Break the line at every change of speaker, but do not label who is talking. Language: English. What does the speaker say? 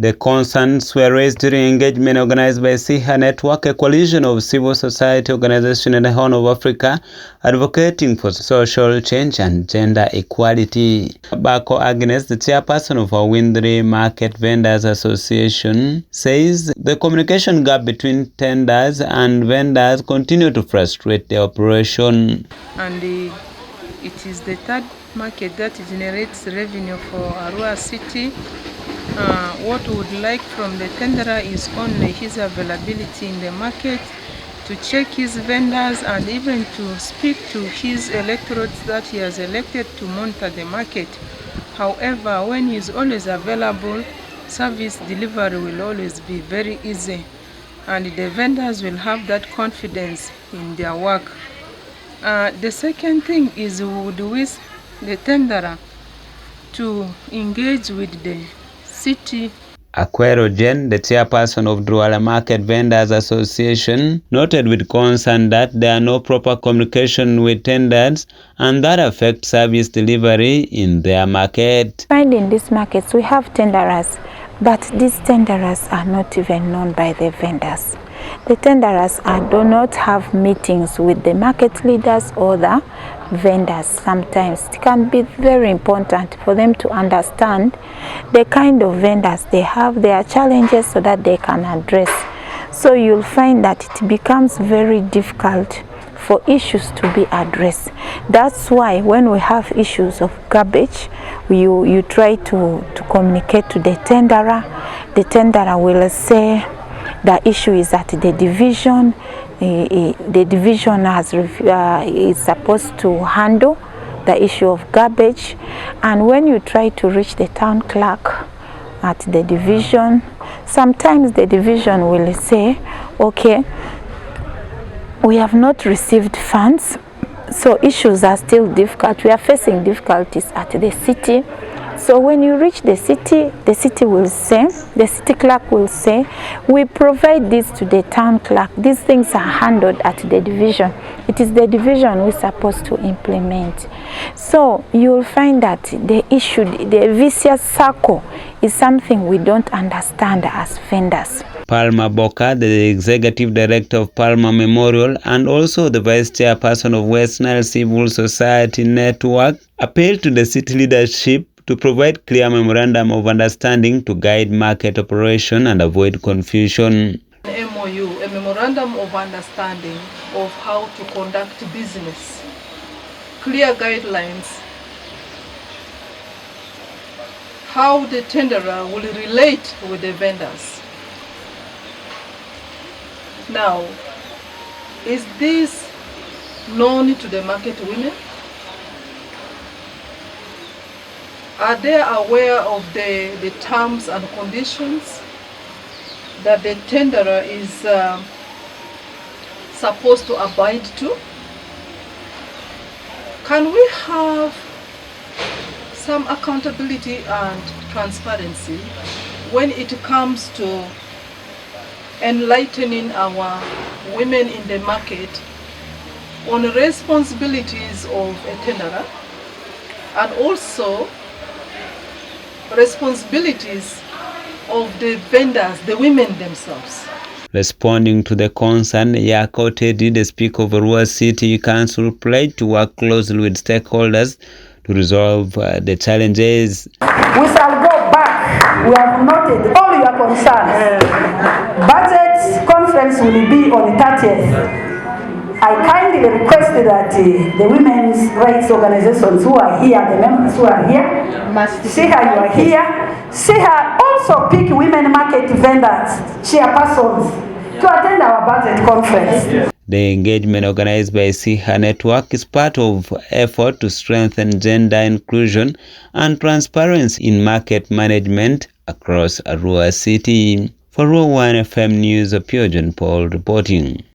The concerns were raised during engagement organized by SIHA Network, a coalition of civil society organizations in the Horn of Africa advocating for social change and gender equality. Bako Agnes, the chairperson of Awindri Market Vendors Association, says the communication gap between tenders and vendors continue to frustrate the operation.
And it is the third market that generates revenue for Arua City. What we would like from the tenderer is only his availability in the market, to check his vendors and even to speak to his electorates that he has elected to monitor the market. However, when he is always available, service delivery will always be very easy, and the vendors will have that confidence in their work. The second thing is we would wish the tenderer to engage with the city.
Akwero Jen, the chairperson of Duala Market Vendors Association, noted with concern that there are no proper communication with tenders and that affects service delivery in their market.
In these markets, we have tenderers, but these tenderers are not even known by the vendors. The tenderers do not have meetings with the market leaders or the vendors. Sometimes it can be very important for them to understand the kind of vendors they have, their challenges, so that they can address. So you'll find that it becomes very difficult for issues to be addressed. That's why when we have issues of garbage, you try to communicate to the tenderer. The tenderer will say the issue is at the division. The division is supposed to handle the issue of garbage, and when you try to reach the town clerk at the division, sometimes the division will say, okay, we have not received funds, so issues are still difficult. We are facing difficulties at the city. So when you reach the city will say, the city clerk will say, we provide this to the town clerk. These things are handled at the division. It is the division we're supposed to implement. So you will find that the issue, the vicious circle, is something we don't understand as vendors.
Palma Boka, the executive director of Palma Memorial and also the vice chairperson of West Nile Civil Society Network, appealed to the city leadership to provide clear memorandum of understanding to guide market operation and avoid confusion.
MOU, a memorandum of understanding of how to conduct business, clear guidelines, how the tenderer will relate with the vendors. Now, is this known to the market women? Are they aware of the terms and conditions that the tenderer is supposed to abide to? Can we have some accountability and transparency when it comes to enlightening our women in the market on the responsibilities of a tenderer, and also responsibilities of the vendors, the women themselves?
Responding to the concern, Yako Teddy, the Speaker of Arua City Council, pledged to work closely with stakeholders to resolve the challenges.
We shall go back. We have noted all your concerns. Budget conference will be on the 30th. I kindly request that the women's rights organizations who are here, the members who are here, SIHA, you are here. SIHA also pick women market vendors, chairpersons, to attend our budget conference.
The engagement organized by SIHA Network is part of effort to strengthen gender inclusion and transparency in market management across Arua City. For Arua 1 FM News, Opio Johnpaul reporting.